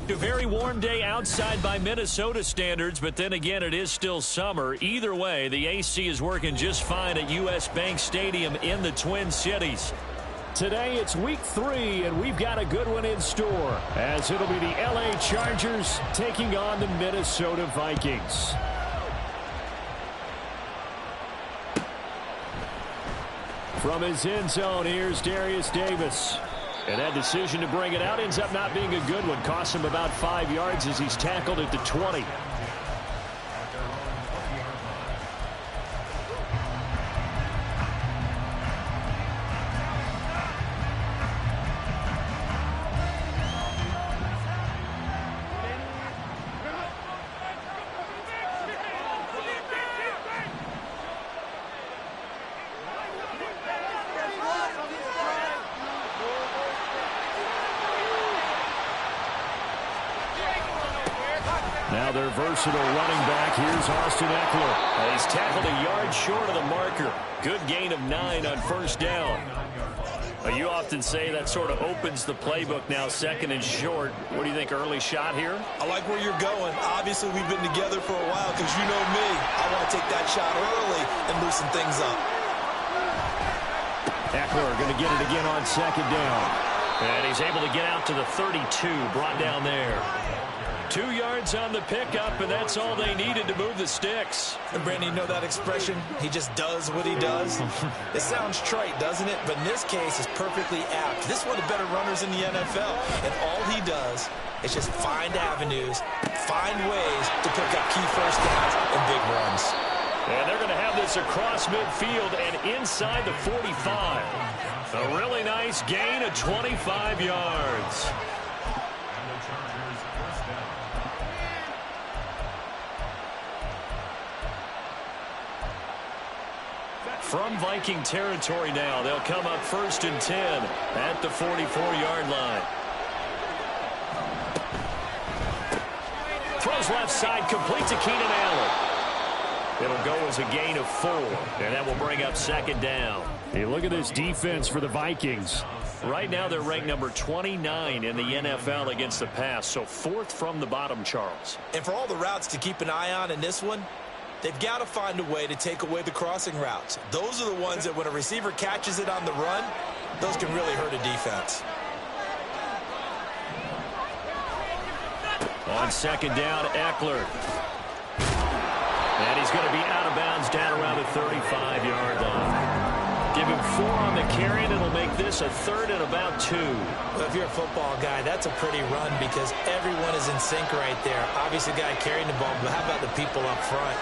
A very warm day outside by Minnesota standards, but then again, it is still summer. Either way, the AC is working just fine at U.S. Bank Stadium in the Twin Cities. Today, it's week 3, and we've got a good one in store, as it'll be the L.A. Chargers taking on the Minnesota Vikings. From his end zone, here's Darius Davis. And that decision to bring it out ends up not being a good one. Costs him about 5 yards as he's tackled at the 20. Now their versatile running back, here's Austin Ekeler. He's tackled a yard short of the marker. Good gain of 9 on first down. You often say that sort of opens the playbook now, 2nd and short. What do you think, early shot here? I like where you're going. Obviously, we've been together for a while because you know me. I want to take that shot early and loosen things up. Ekeler going to get it again on 2nd down. And he's able to get out to the 32, brought down there. 2 yards on the pickup, and that's all they needed to move the sticks. And Brandon, you know that expression? He just does what he does. It sounds trite, doesn't it? But in this case, it's perfectly apt. This is one of the better runners in the NFL. And all he does is just find avenues, find ways to pick up key first downs and big runs. And they're going to have this across midfield and inside the 45. A really nice gain of 25 yards. From Viking territory now, they'll come up 1st and 10 at the 44-yard line. Throws left side, complete to Keenan Allen. It'll go as a gain of 4, and that will bring up 2nd down. Hey, look at this defense for the Vikings. Right now, they're ranked number 29 in the NFL against the pass, so 4th from the bottom, Charles. And for all the routes to keep an eye on in this one, they've got to find a way to take away the crossing routes. Those are the ones that when a receiver catches it on the run, those can really hurt a defense. On 2nd down, Ekeler. And he's going to be out of bounds down around the 35-yard line. Give him 4 on the carry, and it'll make this a 3rd and about 2. Well, if you're a football guy, that's a pretty run because everyone is in sync right there. Obviously, the guy carrying the ball, but how about the people up front?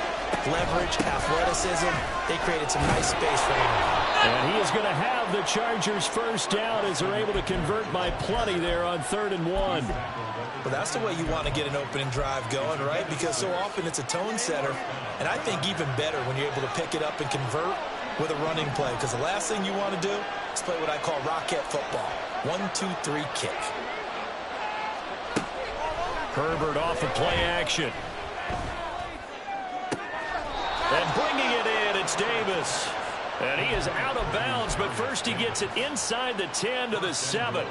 Leverage, athleticism, they created some nice space for him. And he is going to have the Chargers first down as they're able to convert by plenty there on 3rd and 1. Well, that's the way you want to get an opening drive going, right? Because so often it's a tone setter. And I think even better when you're able to pick it up and convert with a running play. Because the last thing you want to do is play what I call rocket football. 1, 2, 3, kick. Herbert off of play action. And bringing it in, it's Davis. And he is out of bounds, but first he gets it inside the 10 to the 7.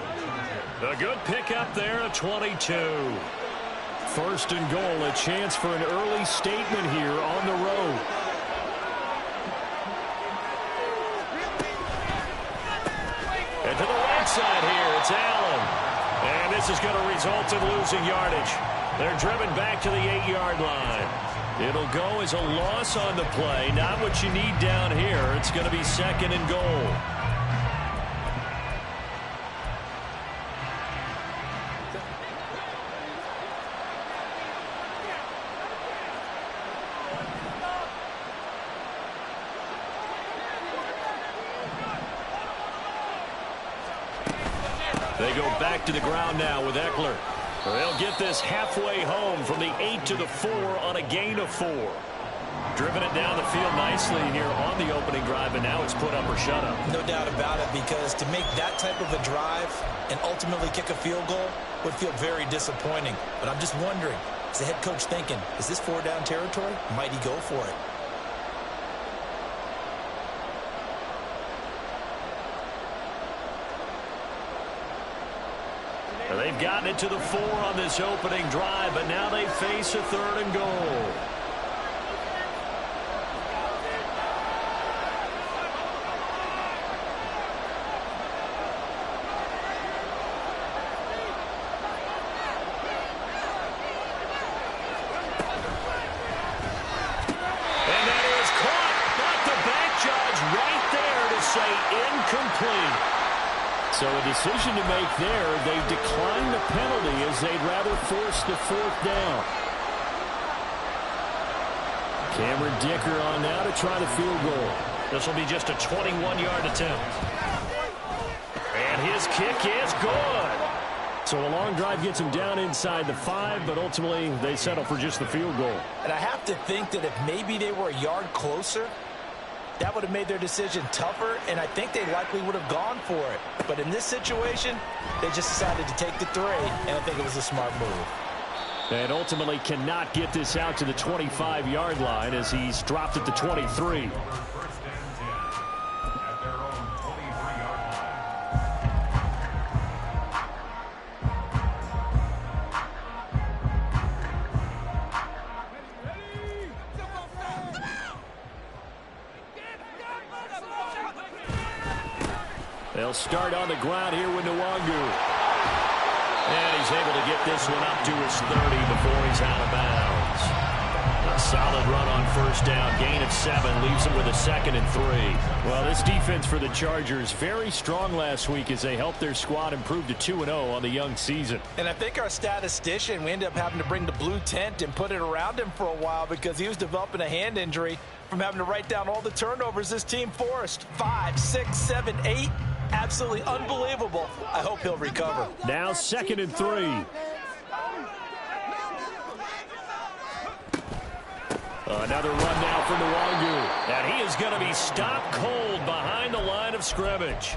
A good pickup there at 22. 1st and goal, a chance for an early statement here on the road. And to the right side here, it's Allen. And this is going to result in losing yardage. They're driven back to the 8-yard line. It'll go as a loss on the play. Not what you need down here. It's going to be 2nd and goal. They go back to the ground now with Ekeler. They'll get this halfway home from the 8 to the 4 on a gain of 4. Driven it down the field nicely here on the opening drive, and now it's put up or shut up. No doubt about it, because to make that type of a drive and ultimately kick a field goal would feel very disappointing. But I'm just wondering, is the head coach thinking, is this 4-down territory? Might he go for it? They They've gotten it to the 4 on this opening drive, but now they face a 3rd and goal. Incomplete. So a decision to make there. They decline the penalty as they'd rather force the 4th down. Cameron Dicker on now to try the field goal. This will be just a 21-yard attempt. And his kick is good. So a long drive gets him down inside the 5, but ultimately they settle for just the field goal. And I have to think that if maybe they were a yard closer, that would have made their decision tougher, and I think they likely would have gone for it. But in this situation, they just decided to take the 3, and I think it was a smart move. And ultimately cannot get this out to the 25-yard line as he's dropped at the 23. They'll start on the ground here with Nwangu. And he's able to get this one up to his 30 before he's out of bounds. A solid run on first down. Gain of 7 leaves him with a 2nd and 3. Well, this defense for the Chargers very strong last week as they helped their squad improve to 2-0 on the young season. And I think our statistician, we ended up having to bring the blue tent and put it around him for a while because he was developing a hand injury from having to write down all the turnovers this team forced. 5, 6, 7, 8. Absolutely unbelievable. I hope he'll recover. Now 2nd and 3. Another run now for Nwangu. And he is going to be stopped cold behind the line of scrimmage.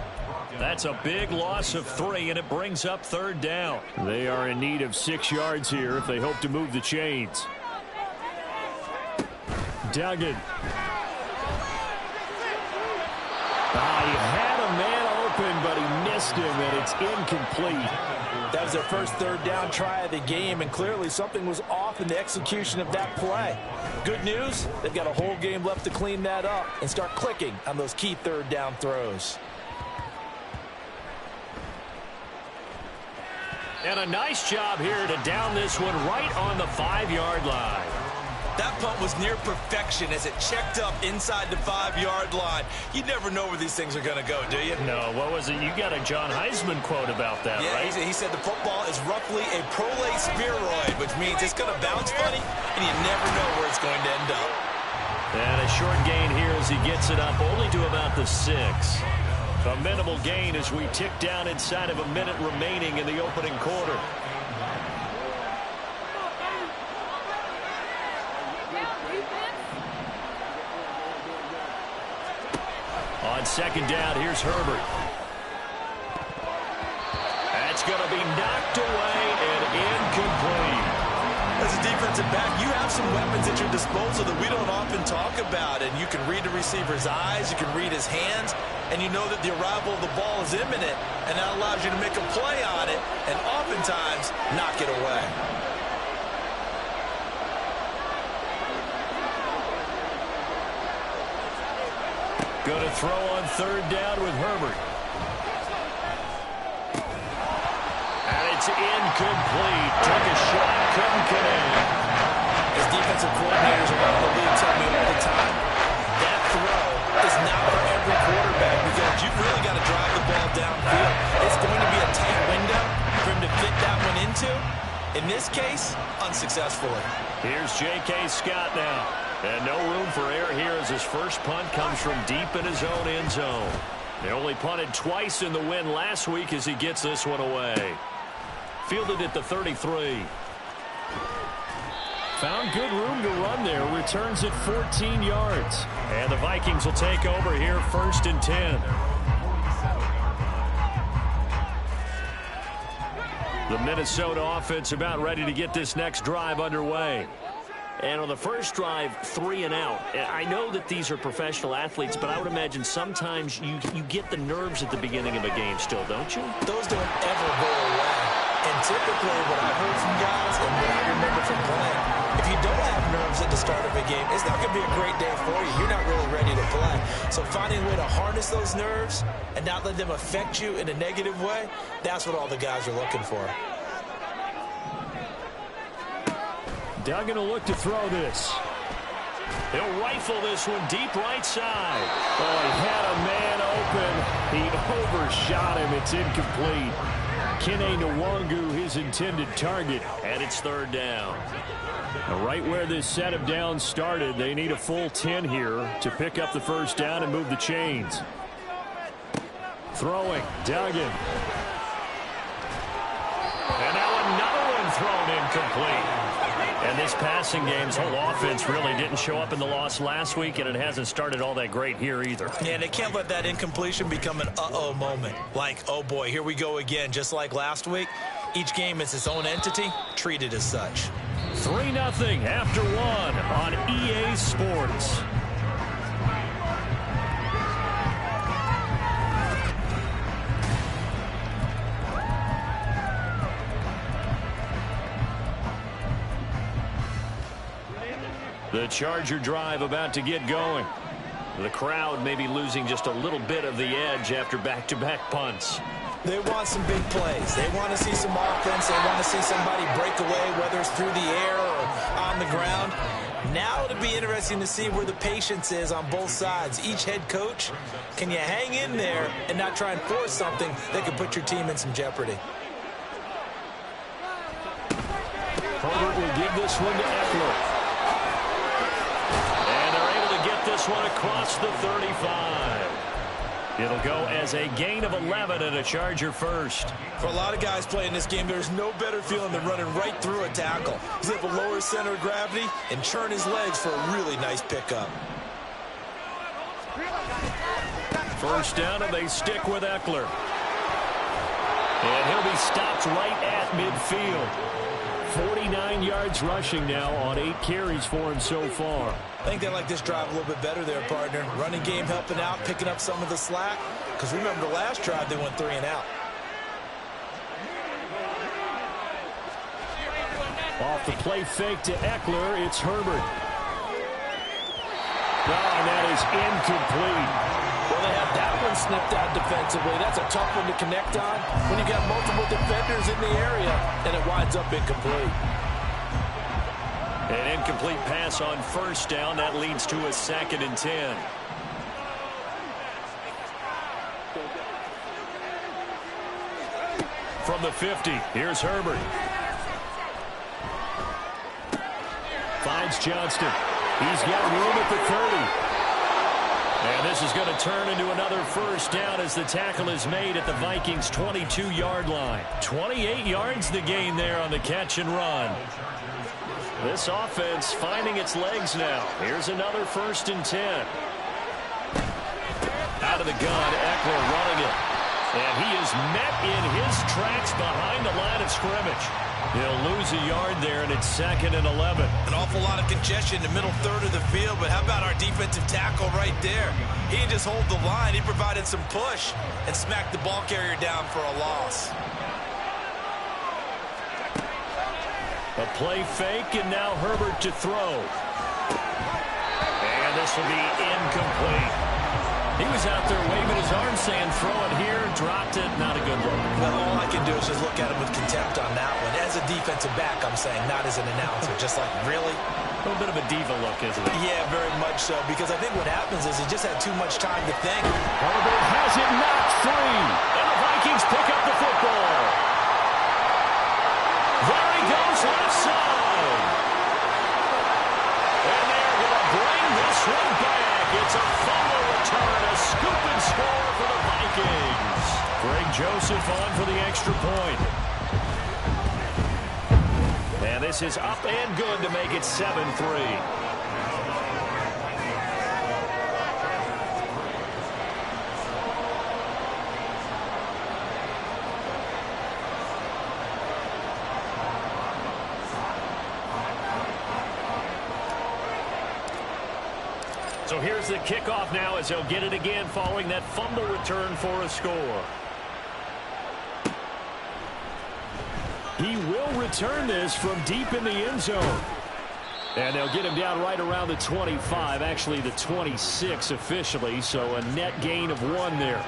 That's a big loss of 3, and it brings up 3rd down. They are in need of 6 yards here if they hope to move the chains. Duggan. He had a man open, but he missed him, and it's incomplete. That was their first 3rd down try of the game, and clearly something was off in the execution of that play. Good news, they've got a whole game left to clean that up and start clicking on those key 3rd down throws. And a nice job here to down this one right on the 5-yard line. That punt was near perfection as it checked up inside the 5-yard line. You never know where these things are going to go, do you? No, what was it? You got a John Heisman quote about that, yeah, right? He said the football is roughly a prolate spheroid, which means it's going to bounce funny, and you never know where it's going to end up. And a short gain here as he gets it up only to about the 6. A minimal gain as we tick down inside of a minute remaining in the opening quarter. On 2nd down, here's Herbert. That's going to be knocked away and incomplete. As a defensive back, you have some weapons at your disposal that we don't often talk about. And you can read the receiver's eyes, you can read his hands, and you know that the arrival of the ball is imminent, and that allows you to make a play on it and oftentimes knock it away. Going to throw on 3rd down with Herbert. And it's incomplete. Took a shot, couldn't connect. As defensive coordinators around the league tell me all the time, that throw is not for every quarterback because you've really got to drive the ball downfield. It's going to be a tight window for him to fit that one into. In this case, unsuccessfully. Here's J.K. Scott now. And no room for error here as his first punt comes from deep in his own end zone. They only punted twice in the win last week as he gets this one away. Fielded at the 33. Found good room to run there. Returns at 14 yards. And the Vikings will take over here 1st and 10. The Minnesota offense about ready to get this next drive underway. And on the first drive, 3 and out. I know that these are professional athletes, but I would imagine sometimes you get the nerves at the beginning of a game still, don't you? Those don't ever go away. And typically what I've heard from guys and what I remember from playing, if you don't have nerves at the start of a game, it's not going to be a great day for you. You're not really ready to play. So finding a way to harness those nerves and not let them affect you in a negative way, that's what all the guys are looking for. Duggan will look to throw this. He'll rifle this one deep right side. Oh, he had a man open. He overshot him. It's incomplete. Kene Nwangu, his intended target. And it's third down. Now, right where this set of downs started, they need a full 10 here to pick up the first down and move the chains. Throwing, Duggan. And now another one thrown incomplete. And this passing game's whole offense really didn't show up in the loss last week, and it hasn't started all that great here either. Yeah, and they can't let that incompletion become an uh-oh moment. Like, oh boy, here we go again, just like last week. Each game is its own entity, treated as such. 3-0 after one on EA Sports. The Charger drive about to get going. The crowd may be losing just a little bit of the edge after back-to-back punts. They want some big plays. They want to see some offense. They want to see somebody break away, whether it's through the air or on the ground. Now it'll be interesting to see where the patience is on both sides. Each head coach, can you hang in there and not try and force something that could put your team in some jeopardy? Herbert will give this one to Eckler. This one across the 35. It'll go as a gain of 11 and a Charger first. For a lot of guys playing this game, there's no better feeling than running right through a tackle. He's able to lower his center of gravity and churn his legs for a really nice pickup. First down, and they stick with Eckler. And he'll be stopped right at midfield. 49 yards rushing now on 8 carries for him so far. I think they like this drive a little bit better there, partner. Running game helping out, picking up some of the slack. Because remember, the last drive they went 3 and out. Off the play fake to Eckler, it's Herbert. Oh, and that is incomplete. Well, they have that one snipped out defensively. That's a tough one to connect on when you got multiple defenders in the area, and it winds up incomplete. An incomplete pass on first down. That leads to a 2nd and 10. From the 50, here's Herbert. Finds Johnston. He's got room at the 30. And this is going to turn into another first down as the tackle is made at the Vikings' 22-yard line. 28 yards the gain there on the catch and run. This offense finding its legs now. Here's another 1st and 10. Out of the gun, Eckler running it. And he is met in his tracks behind the line of scrimmage. He'll lose a yard there, and it's 2nd and 11. An awful lot of congestion in the middle third of the field, but how about our defensive tackle right there? He didn't just hold the line. He provided some push and smacked the ball carrier down for a loss. A play fake, and now Herbert to throw. And this will be incomplete. He was out there waving his arm saying, throw it here, dropped it, not a good look. Well, all I can do is just look at him with contempt on that one. As a defensive back, I'm saying, not as an announcer. Just like, really? A little bit of a diva look, isn't it? Yeah, very much so, because I think what happens is he just had too much time to think. Herbert has it knocked free. And the Vikings pick up the football. There he goes, left side. And they're going to bring this one back. It's a fumble return, a scoop and score for the Vikings. Greg Joseph on for the extra point. And this is up and good to make it 7-3. So here's the kickoff now as they'll get it again following that fumble return for a score. return this from deep in the end zone. And they'll get him down right around the 25, actually the 26 officially, so a net gain of 1 there.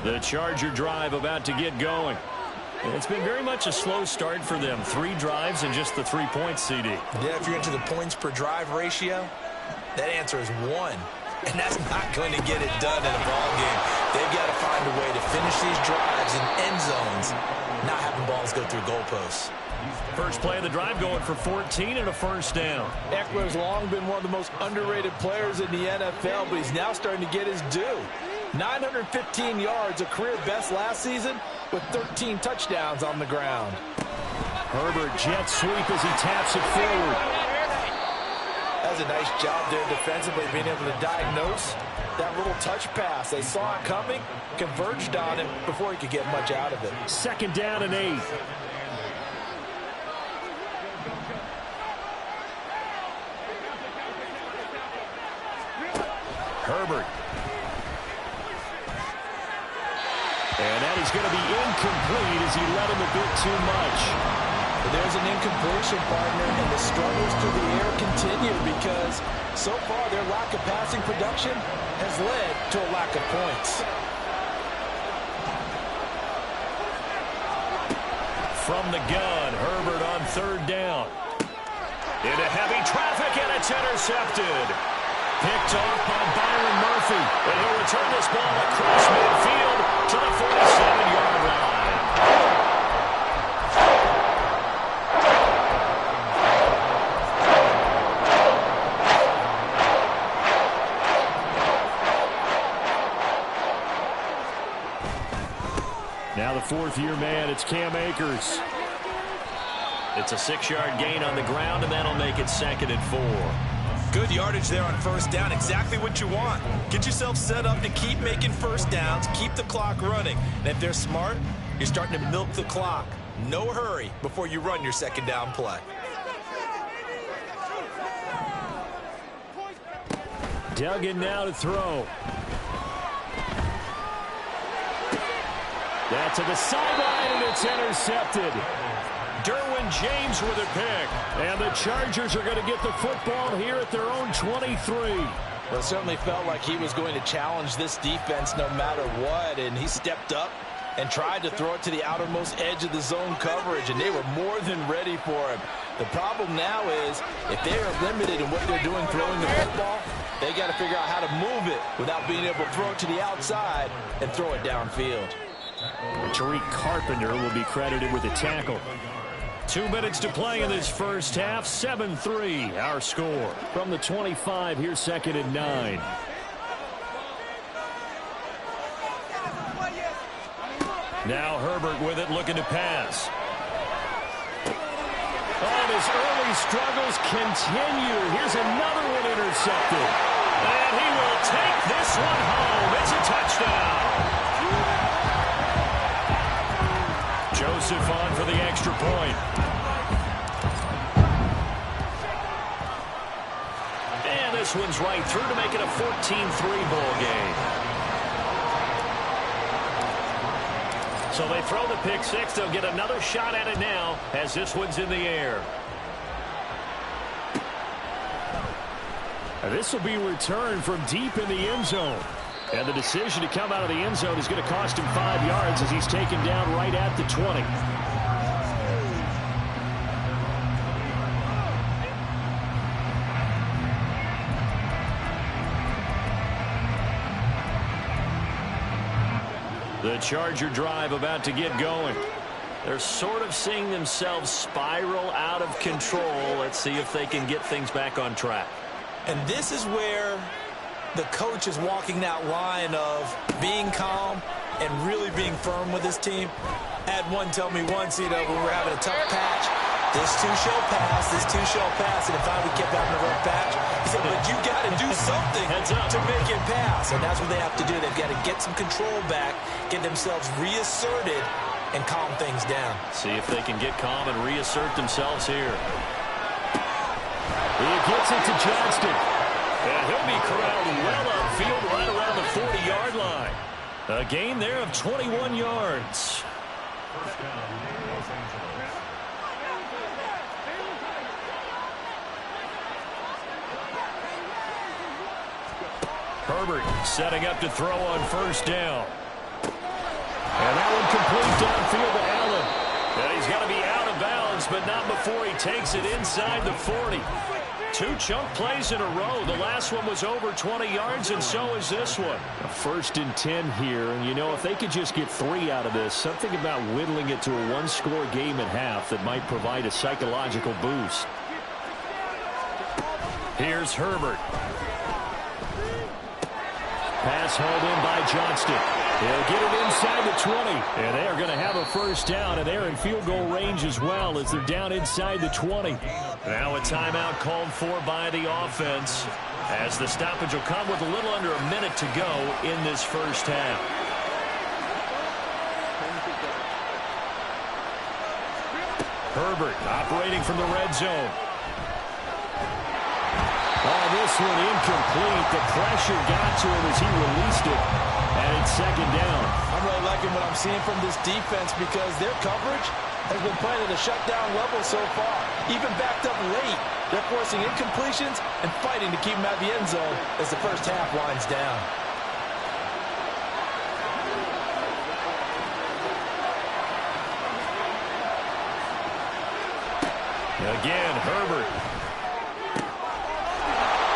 The Charger drive about to get going. It's been very much a slow start for them. 3 drives and just the 3 points, CD. Yeah, if you're into the points per drive ratio, that answer is 1. And that's not going to get it done in a ball game. They've got to find a way to finish these drives in end zones, not having balls go through goalposts. First play of the drive going for 14 and a first down. Eckler's long been one of the most underrated players in the NFL, but he's now starting to get his due. 915 yards, a career best last season, with 13 touchdowns on the ground. Herbert jet sweep as he taps it forward. That's a nice job there defensively, being able to diagnose that little touch pass. They saw it coming, converged on him before he could get much out of it. Second down and 8. Herbert. And that is going to be incomplete as he led him a bit too much. There's an incompletion, partner, and the struggles through the air continue because so far their lack of passing production has led to a lack of points. From the gun, Herbert on third down. Into heavy traffic, and it's intercepted. Picked off by Byron Murphy. And he'll return this ball across midfield to the 47-yard line. Now the fourth-year man, it's Cam Akers. It's a 6-yard gain on the ground, and that'll make it 2nd and 4. Good yardage there on first down. Exactly what you want. Get yourself set up to keep making first downs, keep the clock running. And if they're smart, you're starting to milk the clock. No hurry before you run your second down play. Duggan now to throw. That's to the sideline, and it's intercepted. Derwin James with a pick. And the Chargers are going to get the football here at their own 23. Well, it certainly felt like he was going to challenge this defense no matter what, and he stepped up and tried to throw it to the outermost edge of the zone coverage, and they were more than ready for him. The problem now is if they are limited in what they're doing throwing the football, they got to figure out how to move it without being able to throw it to the outside and throw it downfield. Tariq Carpenter will be credited with a tackle. 2 minutes to play in this first half. 7-3 our score. From the 25, here's 2nd and 9. Now Herbert with it, looking to pass. And his early struggles continue. Here's another one intercepted. And he will take this one home. It's a touchdown. Joseph on for the extra point. And this one's right through to make it a 14-3 ball game. So they throw the pick six. They'll get another shot at it now as this one's in the air. And this will be returned from deep in the end zone. And the decision to come out of the end zone is going to cost him 5 yards as he's taken down right at the 20. The Charger drive about to get going. They're sort of seeing themselves spiral out of control. Let's see if they can get things back on track. And this is where the coach is walking that line of being calm and really being firm with his team. I had one tell me once, when we were having a tough patch, this too shall pass, this too shall pass. And if we kept having a rough patch, he said, but you got to do something to make it pass. And that's what they have to do. They've got to get some control back, get themselves reasserted, and calm things down. See if they can get calm and reassert themselves here. He gets it to Johnston. And he'll be corralled well upfield right around the 40-yard line. A gain there of 21 yards. Herbert setting up to throw on first down. And that one complete downfield to Allen. And he's got to be out of bounds, but not before he takes it inside the 40. 2 chunk plays in a row. The last one was over 20 yards, and so is this one. A 1st and 10 here, and you know, if they could just get 3 out of this, something about whittling it to a 1-score game at half that might provide a psychological boost. Here's Herbert. Pass hauled in by Johnston. He'll get it inside the 20. And they are going to have a first down, and they're in field goal range as well as they're down inside the 20. Now a timeout called for by the offense as the stoppage will come with a little under a minute to go in this first half. Herbert operating from the red zone. Oh, this one incomplete. The pressure got to him as he released it. And it's second down. I'm really liking what I'm seeing from this defense because their coverage has been playing at a shutdown level so far. Even backed up late, they're forcing incompletions and fighting to keep them out of the end zone as the first half winds down. Again, Herbert.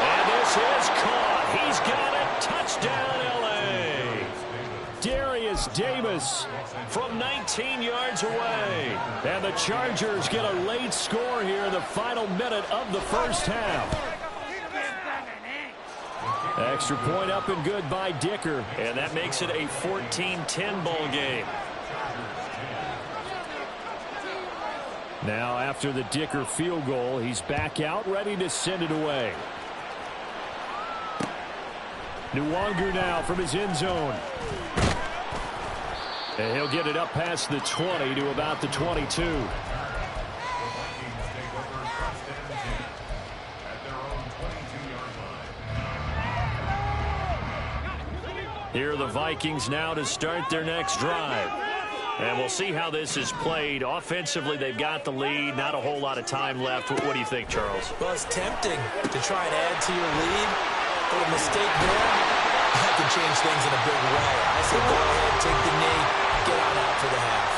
And this is caught. He's got it. Touchdown, L.A. Darius Davis from 19 yards away. And the Chargers get a late score here in the final minute of the first half. Extra point up and good by Dicker. And that makes it a 14-10 ball game. Now after the Dicker field goal, he's back out ready to send it away. Nwangu now from his end zone. And he'll get it up past the 20 to about the 22. Here are the Vikings now to start their next drive. And we'll see how this is played. Offensively, they've got the lead. Not a whole lot of time left. What do you think, Charles? Well, it's tempting to try and add to your lead, but a mistake there, that can change things in a big way. I say go ahead, take the knee, get on out for the half.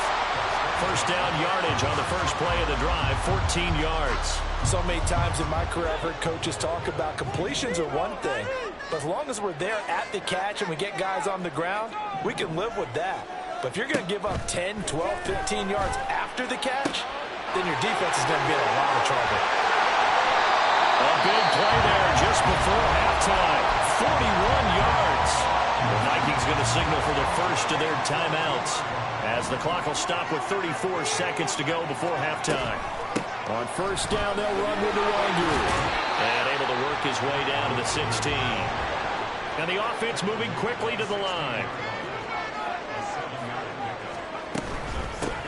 First down yardage on the first play of the drive, 14 yards. So many times in my career, I've heard coaches talk about completions are one thing, but as long as we're there at the catch and we get guys on the ground, we can live with that. But if you're going to give up 10, 12, 15 yards after the catch, then your defense is going to be in a lot of trouble. A big play there just before halftime. 41 yards. The Vikings going to signal for the first of their timeouts as the clock will stop with 34 seconds to go before halftime. On first down, they'll run with Nwangu. And able to work his way down to the 16. And the offense moving quickly to the line.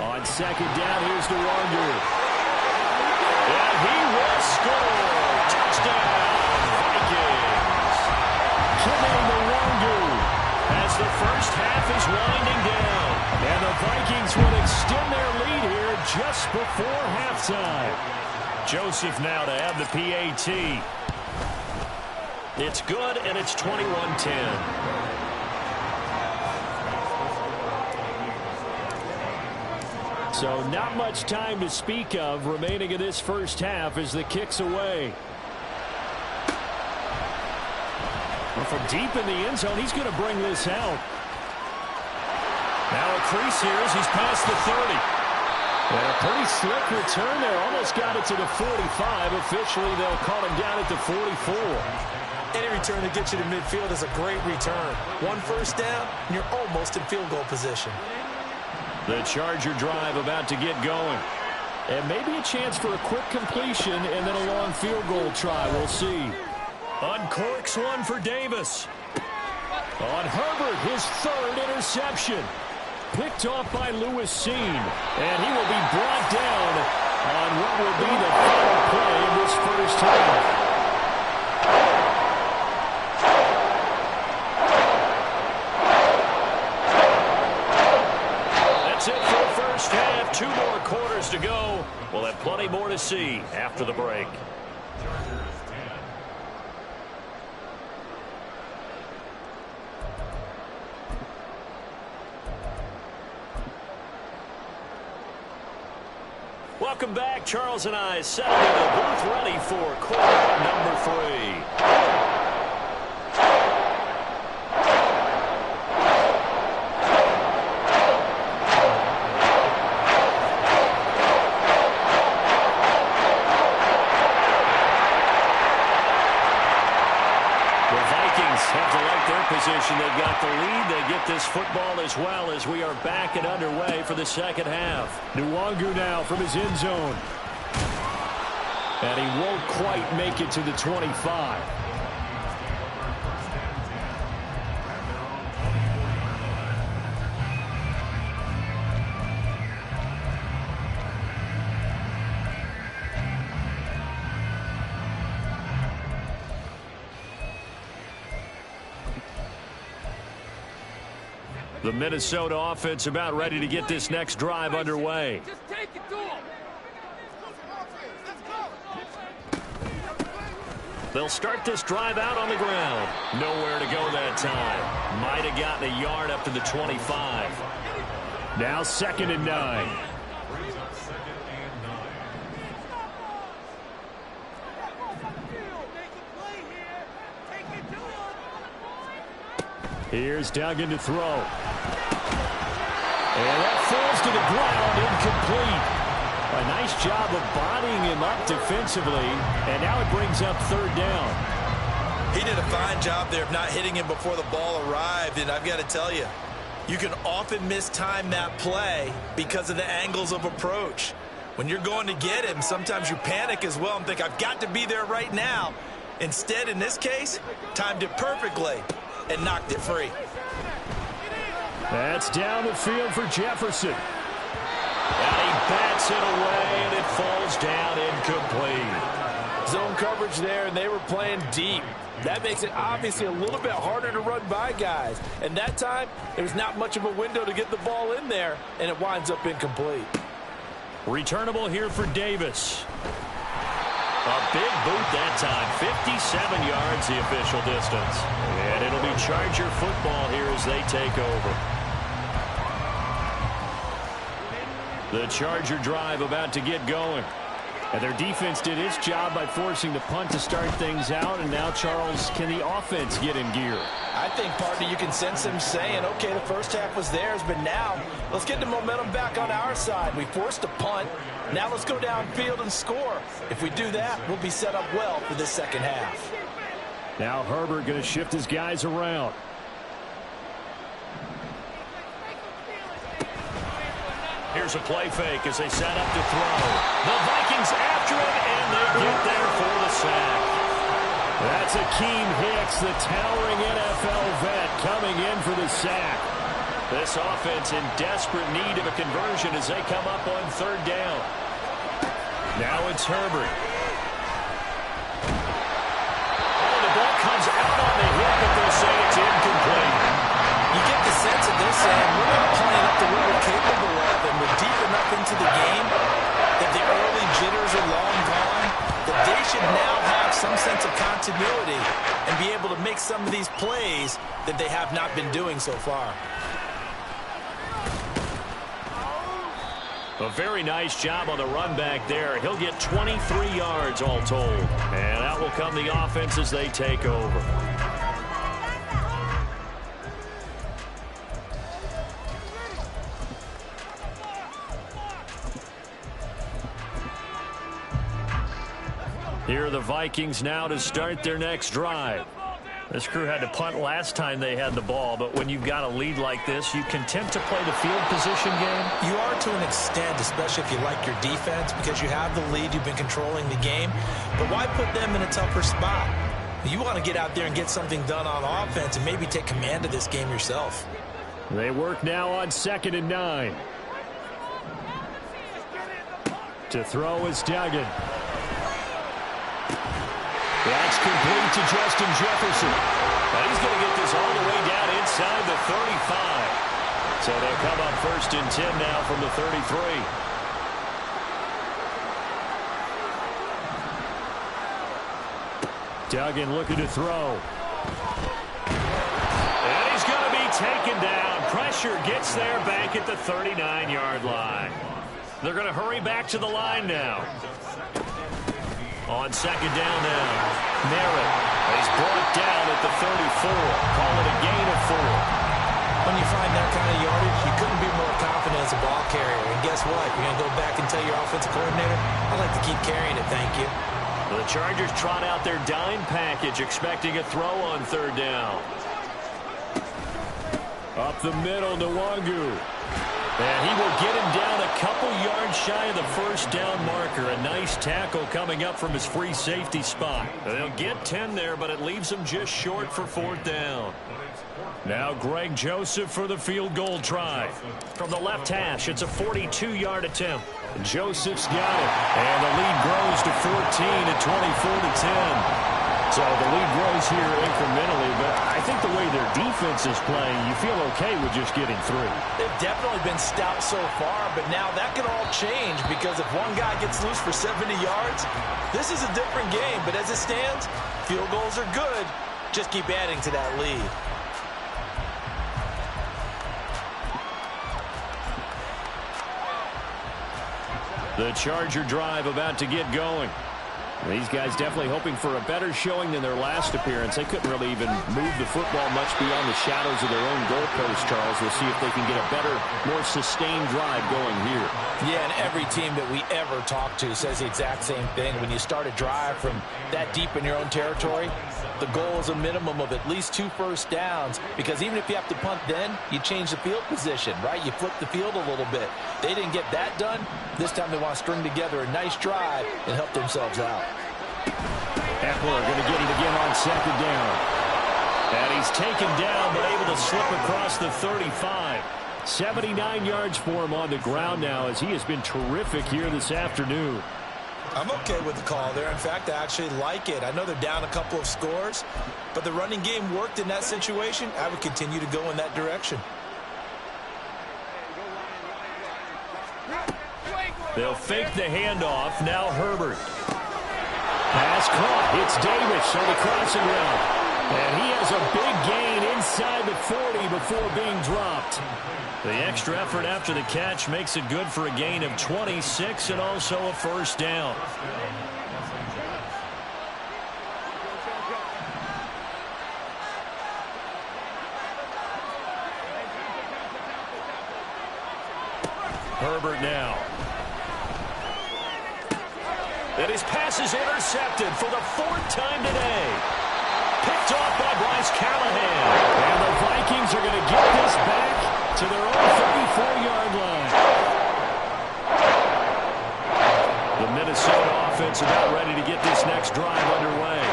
On second down, here's Nwangu. And he will score. Touchdown, Vikings. Kenneth Nwangu as the first half is winding down. And the Vikings will extend their lead here just before halftime. Joseph now to have the PAT. It's good, and it's 21-10. So not much time to speak of remaining in this first half as the kick's away. Well, from deep in the end zone, he's going to bring this out. Now a crease here as he's past the 30. And a pretty slick return there. Almost got it to the 45. Officially, they'll call him down at the 44. Any return that gets you to midfield is a great return. One first down, and you're almost in field goal position. The Charger drive about to get going. And maybe a chance for a quick completion and then a long field goal try. We'll see. Uncorks one for Davis. On Herbert, his third interception. picked off by Lewis Cine. And he will be brought down on what will be the final play of this first half. That's it for the first half. 2 more quarters to go. We'll have plenty more to see after the break. Welcome back. Charles and I settled in the booth ready for quarter number 3. Position. They've got the lead. They get this football as well as we are back and underway for the second half. Nwangu now from his end zone. And he won't quite make it to the 25. The Minnesota offense about ready to get this next drive underway. Just take it to him. They'll start this drive out on the ground. Nowhere to go that time. Might have gotten a yard up to the 25. Now 2nd and 9. Here's Duggan to throw. And that falls to the ground, incomplete. A nice job of bodying him up defensively, and now it brings up 3rd down. He did a fine job there of not hitting him before the ball arrived, and I've got to tell you, you can often mistime that play because of the angles of approach. When you're going to get him, sometimes you panic as well and think, I've got to be there right now. Instead, in this case, timed it perfectly and knocked it free. That's down the field for Jefferson. And he bats it away, and it falls down incomplete. Zone coverage there, and they were playing deep. That makes it obviously a little bit harder to run by guys. And that time, there's not much of a window to get the ball in there, and it winds up incomplete. Returnable here for Davis. A big boot that time, 57 yards the official distance. And it'll be Charger football here as they take over. The Charger drive about to get going. And their defense did its job by forcing the punt to start things out. And now, Charles, can the offense get in gear? I think, partner, you can sense them saying, okay, the first half was theirs, but now let's get the momentum back on our side. We forced a punt. Now let's go downfield and score. If we do that, we'll be set up well for this second half. Now Herbert going to shift his guys around. Here's a play fake as they set up to throw. The Vikings after it, and they get there for the sack. That's Akeem Hicks, the towering NFL vet, coming in for the sack. This offense in desperate need of a conversion as they come up on 3rd down. Now it's Herbert. Oh, the ball comes out on the hip, but they'll say it's incomplete. You get the sense that they're saying we're not playing up to what we're capable of, and we're deep enough into the game that the early jitters are long gone, that they should now have some sense of continuity and be able to make some of these plays that they have not been doing so far. A very nice job on the run back there. He'll get 23 yards all told. And out will come the offense as they take over. Here are the Vikings now to start their next drive. This crew had to punt last time they had the ball, but when you've got a lead like this, you can tend to play the field position game. You are to an extent, especially if you like your defense, because you have the lead, you've been controlling the game. But why put them in a tougher spot? You want to get out there and get something done on offense and maybe take command of this game yourself. They work now on 2nd and 9. To throw is Duggan. That's complete to Justin Jefferson. And he's going to get this all the way down inside the 35. So they'll come up 1st and 10 now from the 33. Duggan looking to throw. And he's going to be taken down. Pressure gets there back at the 39-yard line. They're going to hurry back to the line now. On 2nd down now, Merritt. He's brought down at the 34. Call it a gain of 4. When you find that kind of yardage, you couldn't be more confident as a ball carrier. And guess what? You're going to go back and tell your offensive coordinator, I'd like to keep carrying it, thank you. The Chargers trot out their dime package, expecting a throw on 3rd down. Up the middle, Nwangu. And he will get him down a couple yards shy of the 1st down marker. A nice tackle coming up from his free safety spot. They'll get 10 there, but it leaves them just short for 4th down. Now Greg Joseph for the field goal try. From the left hash, it's a 42-yard attempt. Joseph's got it. And the lead grows to 14 at 24-10. So the lead grows here incrementally, but I think the way their defense is playing, you feel okay with just getting 3. They've definitely been stout so far, but now that could all change because if one guy gets loose for 70 yards, this is a different game. But as it stands, field goals are good. Just keep adding to that lead. The Charger drive about to get going. These guys definitely hoping for a better showing than their last appearance. They couldn't really even move the football much beyond the shadows of their own goalpost, Charles. We'll see if they can get a better, more sustained drive going here. Yeah, and every team that we ever talk to says the exact same thing. When you start a drive from that deep in your own territory, the goal is a minimum of at least 2 first downs, because even if you have to punt then, you change the field position, right? You flip the field a little bit. They didn't get that done. This time they want to string together a nice drive and help themselves out. Ekeler going to get it again on 2nd down. And he's taken down, but able to slip across the 35. 79 yards for him on the ground now, as he has been terrific here this afternoon. I'm okay with the call there. In fact, I actually like it. I know they're down a couple of scores, but the running game worked in that situation. I would continue to go in that direction. They'll fake the handoff. Now Herbert. Pass caught. It's Davis on the crossing route. And he has a big gain inside the 40 before being dropped. The extra effort after the catch makes it good for a gain of 26 and also a 1st down. Herbert now. And his pass is intercepted for the 4th time today. Picked off by Bryce Callahan. And the Vikings are going to get this back to their own 34-yard line. The Minnesota offense about ready to get this next drive underway.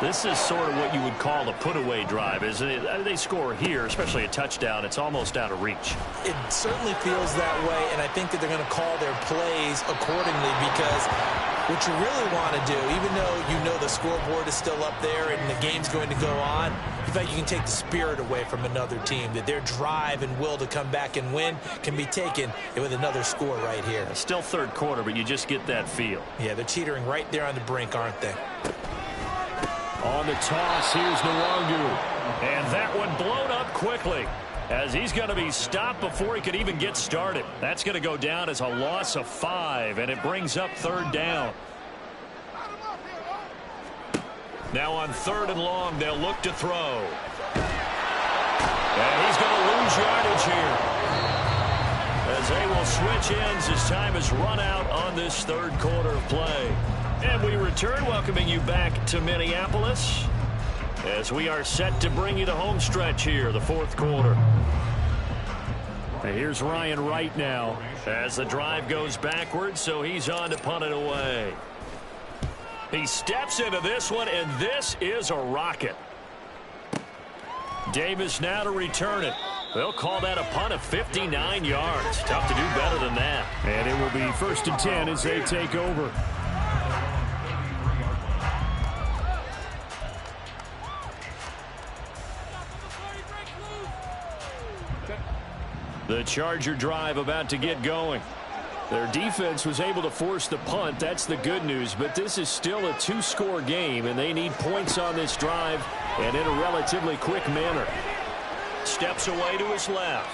This is sort of what you would call a put-away drive, isn't it? They score here, especially a touchdown. It's almost out of reach. It certainly feels that way, and I think that they're going to call their plays accordingly, because what you really want to do, even though you know the scoreboard is still up there and the game's going to go on, in fact, you can take the spirit away from another team, that their drive and will to come back and win can be taken with another score right here. Still 3rd quarter, but you just get that feel. Yeah, they're teetering right there on the brink, aren't they? On the toss, here's Nwangu. And that one blown up quickly, as he's going to be stopped before he could even get started. That's going to go down as a loss of 5, and it brings up 3rd down. Now on 3rd and long, they'll look to throw. And he's going to lose yardage here, as they will switch ends as time has run out on this 3rd quarter of play. And we return, welcoming you back to Minneapolis, as we are set to bring you the home stretch here, the 4th quarter. And here's Ryan Wright now, as the drive goes backwards, so he's on to punt it away. He steps into this one, and this is a rocket. Davis now to return it. They'll call that a punt of 59 yards. Tough to do better than that. And it will be 1st and 10 as they take over. The Charger drive about to get going. Their defense was able to force the punt. That's the good news. But this is still a 2-score game, and they need points on this drive and in a relatively quick manner. Steps away to his left.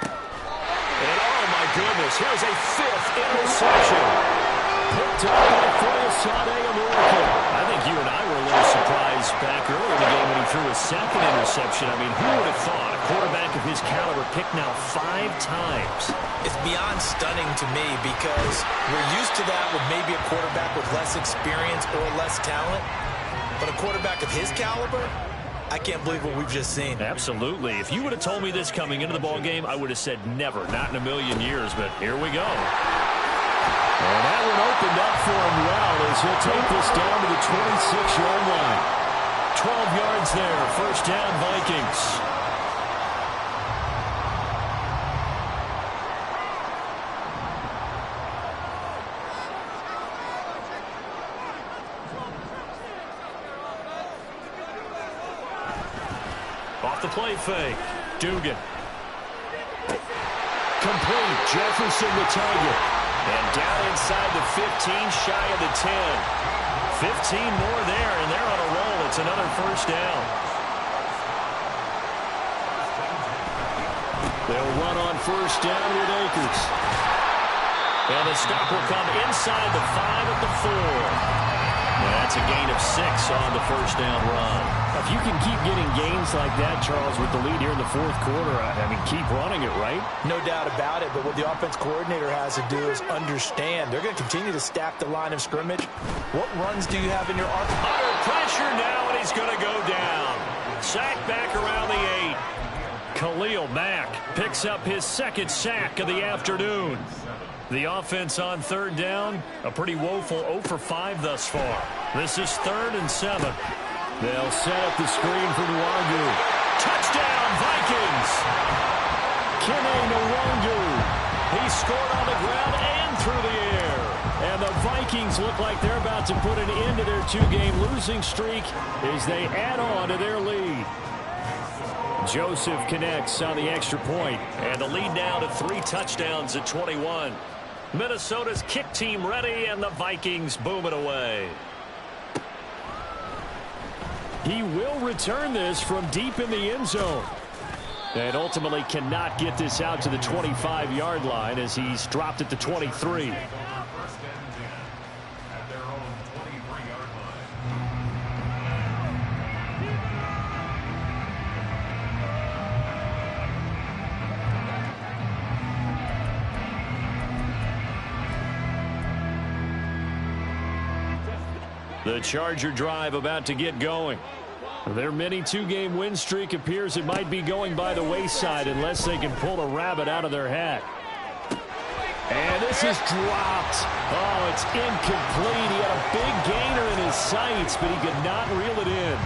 And oh my goodness, here's a 5th interception. Picked up by Foyesade American. I think you and I were a little surprised back earlier in the game when he threw his 2nd interception. I mean, who would have thought a quarterback of his caliber picked now 5 times? It's beyond stunning to me because we're used to that with maybe a quarterback with less experience or less talent. But a quarterback of his caliber, I can't believe what we've just seen. Absolutely. If you would have told me this coming into the ball game, I would have said never, not in a million years. But here we go. And that one opened up for him well as he'll take this down to the 26-yard line. 12 yards there. 1st down, Vikings. Off the play fake. Dugan. Complete. Jefferson the target. And down inside the 15, shy of the 10. 15 more there, and they're on a roll. It's another 1st down. They'll run on 1st down with Akers. And the stop will come inside the 5 at the 4. And that's a gain of 6 on the 1st down run. If you can keep getting gains like that, Charles, with the lead here in the 4th quarter, I mean, keep running it, right? No doubt about it, but what the offense coordinator has to do is understand. They're going to continue to stack the line of scrimmage. What runs do you have in your arsenal? Under pressure now, and he's going to go down. Sack back around the 8. Khalil Mack picks up his 2nd sack of the afternoon. The offense on 3rd down, a pretty woeful 0 for 5 thus far. This is 3rd and 7. They'll set up the screen for Nwangu. Touchdown, Vikings! Kene Nwangu. He scored on the ground and through the air. And the Vikings look like they're about to put an end to their 2-game losing streak as they add on to their lead. Joseph connects on the extra point. And the lead now to 3 touchdowns at 21. Minnesota's kick team ready, and the Vikings boom it away. He will return this from deep in the end zone. And ultimately cannot get this out to the 25-yard line as he's dropped at the 23. The Charger drive about to get going. Their mini 2-game win streak appears it might be going by the wayside unless they can pull a rabbit out of their hat. And this is dropped. Oh, it's incomplete. He had a big gainer in his sights, but he could not reel it in.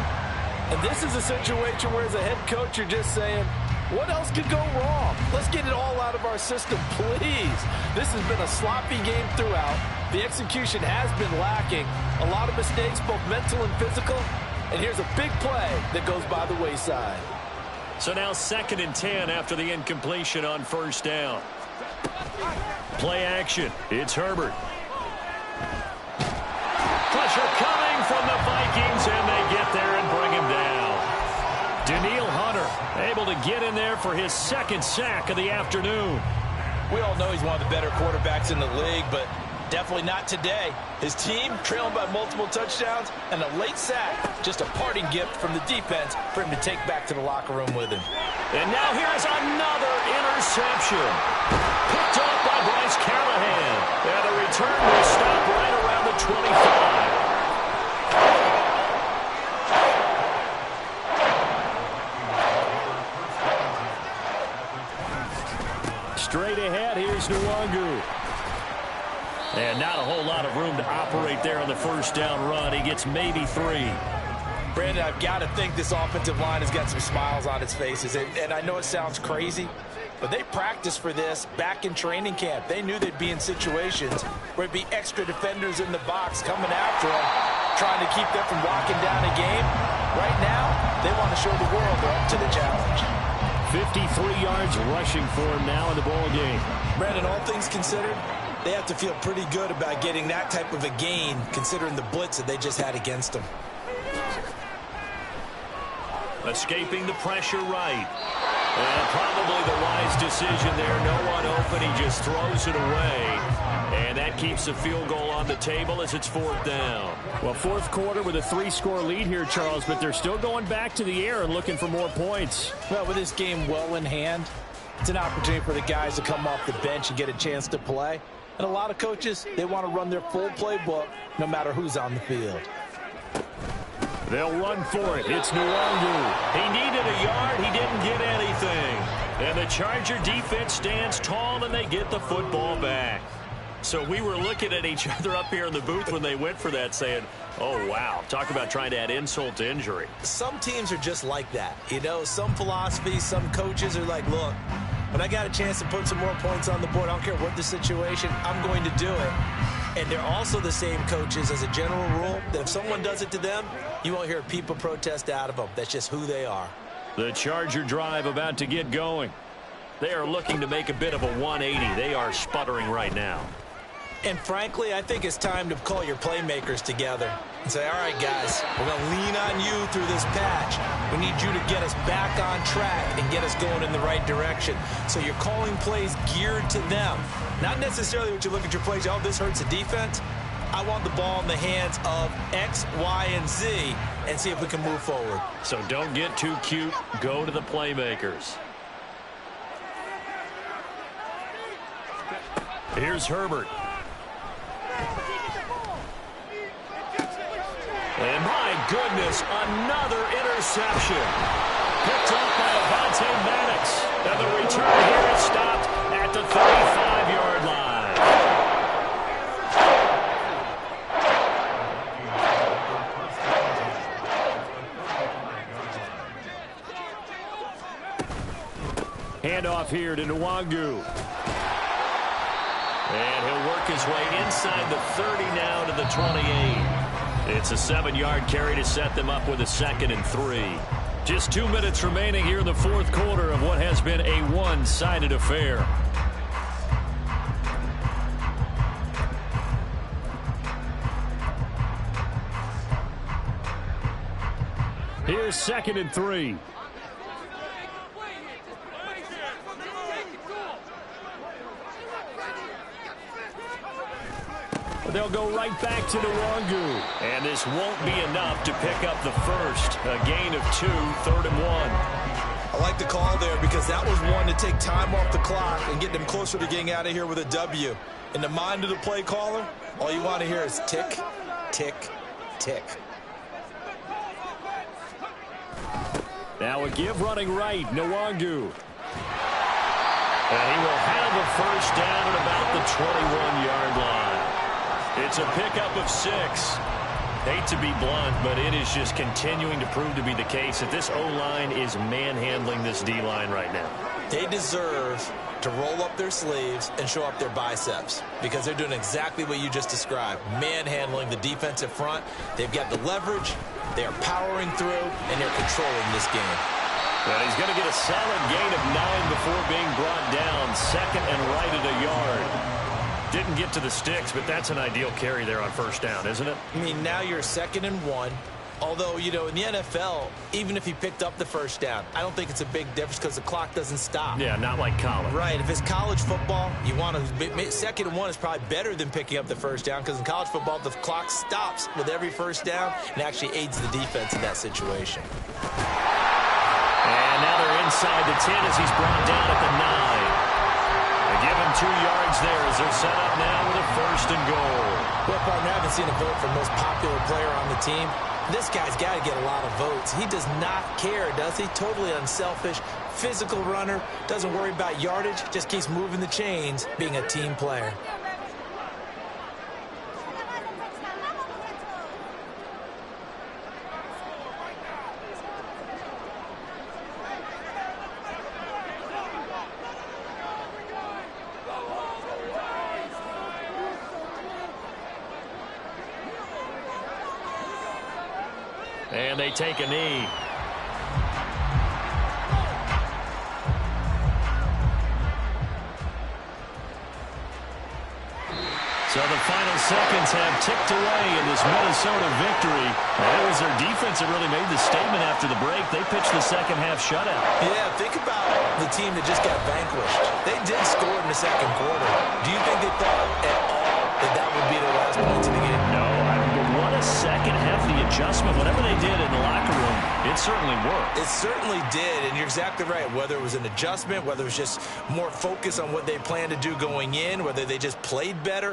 And this is a situation where as a head coach, you're just saying, what else could go wrong? Let's get it all out of our system, please. This has been a sloppy game throughout. The execution has been lacking. A lot of mistakes, both mental and physical. And here's a big play that goes by the wayside. So now 2nd and 10 after the incompletion on 1st down. Play action. It's Herbert. Pressure coming from the Vikings, and they get there and bring him down. Danielle Hunter able to get in there for his 2nd sack of the afternoon. We all know he's one of the better quarterbacks in the league, but definitely not today. His team trailing by multiple touchdowns and a late sack. Just a parting gift from the defense for him to take back to the locker room with him. And now here's another interception. Picked off by Bryce Callahan. And the return will stop right around the 25. Straight ahead, here's Nwangu. And not a whole lot of room to operate there on the 1st down run. He gets maybe 3. Brandon, I've got to think this offensive line has got some smiles on its faces. And I know it sounds crazy, but they practiced for this back in training camp. They knew they'd be in situations where it'd be extra defenders in the box coming after them, trying to keep them from locking down a game. Right now, they want to show the world they're up to the challenge. 53 yards rushing for him now in the ball game. Brandon, all things considered, they have to feel pretty good about getting that type of a gain, considering the blitz that they just had against them. Escaping the pressure right. And probably the wise decision there. No one open. He just throws it away. And that keeps the field goal on the table as it's 4th down. Well, fourth quarter with a 3-score lead here, Charles, but they're still going back to the air and looking for more points. Well, with this game well in hand, it's an opportunity for the guys to come off the bench and get a chance to play. And a lot of coaches, they want to run their full playbook no matter who's on the field. They'll run for it. It's Nwangu. He needed a yard. He didn't get anything. And the Charger defense stands tall, and they get the football back. So we were looking at each other up here in the booth when they went for that, saying, oh, wow, talk about trying to add insult to injury. Some teams are just like that. You know, some philosophies, some coaches are like, look, when I got a chance to put some more points on the board, I don't care what the situation, I'm going to do it. And they're also the same coaches as a general rule that if someone does it to them, you won't hear people protest out of them. That's just who they are. The Charger drive about to get going. They are looking to make a bit of a 180. They are sputtering right now. And frankly, I think it's time to call your playmakers together and say, all right, guys, we're going to lean on you through this patch. We need you to get us back on track and get us going in the right direction. So you're calling plays geared to them. Not necessarily what you look at your plays, oh, this hurts the defense. I want the ball in the hands of X, Y, and Z and see if we can move forward. So don't get too cute. Go to the playmakers. Here's Herbert. And my goodness, another interception. Picked up by Avonte Maddox. And the return here is stopped at the 35-yard line. Handoff here to Nwangu. And he'll work his way inside the 30 now to the 28. It's a 7-yard carry to set them up with a 2nd and 3. Just 2 minutes remaining here in the fourth quarter of what has been a one-sided affair. Here's 2nd and 3. They'll go right back to Nwangu. And this won't be enough to pick up the first. A gain of 2, 3rd and 1. I like the call there because that was one to take time off the clock and get them closer to getting out of here with a W. In the mind of the play caller, all you want to hear is tick, tick, tick. Now a give running right, Nwangu. And he will have a first down at about the 21-yard line. It's a pickup of 6. Hate to be blunt, but it is just continuing to prove to be the case that this O-line is manhandling this D-line right now. They deserve to roll up their sleeves and show up their biceps because they're doing exactly what you just described, manhandling the defensive front. They've got the leverage, they're powering through, and they're controlling this game. Well, he's going to get a solid gain of 9 before being brought down. 2nd and right at a yard. Didn't get to the sticks, but that's an ideal carry there on first down, isn't it? I mean, now you're 2nd and 1. Although, you know, in the NFL, even if he picked up the first down, I don't think it's a big difference because the clock doesn't stop. Yeah, not like college. Right. If it's college football, you want to 2nd and 1 is probably better than picking up the first down because in college football, the clock stops with every first down and actually aids the defense in that situation. And now they're inside the 10 as he's brought down at the 9. They give him 2 yards there as they're set up now with a 1st and goal. Well, partner, I haven't seen a vote for most popular player on the team. This guy's got to get a lot of votes. He does not care, does he? Totally unselfish, physical runner, doesn't worry about yardage, just keeps moving the chains, being a team player. And they take a knee. So the final seconds have ticked away in this Minnesota victory. And it was their defense that really made the statement after the break. They pitched the second half shutout. Yeah, think about the team that just got vanquished. They did score in the second quarter. Do you think they thought at all that that would be their last points in the game? No, what a second half of the adjustment. Whatever they did in the locker room, it certainly worked. It certainly did, and you're exactly right. Whether it was an adjustment, whether it was just more focus on what they planned to do going in, whether they just played better,